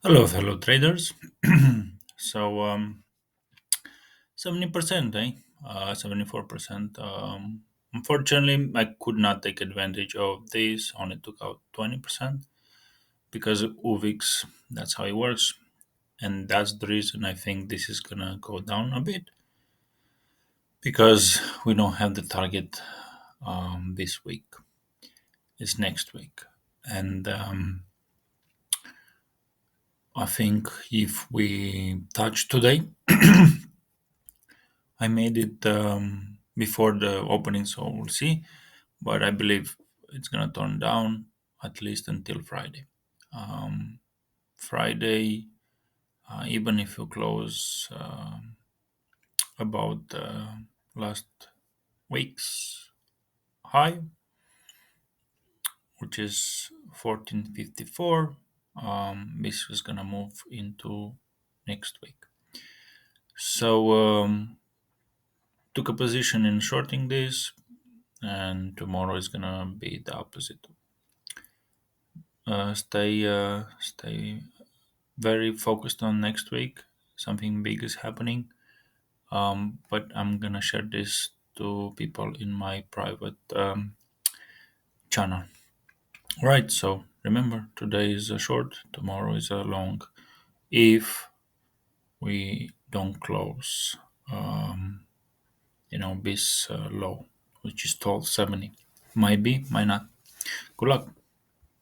Hello, fellow traders. So 70%, 74%. Unfortunately, I could not take advantage of this. Only took out 20% because of UVIX. That's how it works, and that's the reason I think this is gonna go down a bit because we don't have the target this week. It's next week, and I think if we touch today, I made it before the opening, so we'll see. But I believe it's gonna turn down at least until Friday. Um, Friday, even if you close about last week's high, which is 1454, this is gonna move into next week. So took a position in shorting this, and tomorrow is gonna be the opposite. Stay very focused on next week. Something big is happening. But I'm gonna share this to people in my private channel. Right. So remember, today is a short, tomorrow is a long. If we don't close, this low, which is 1270, might be, might not. Good luck.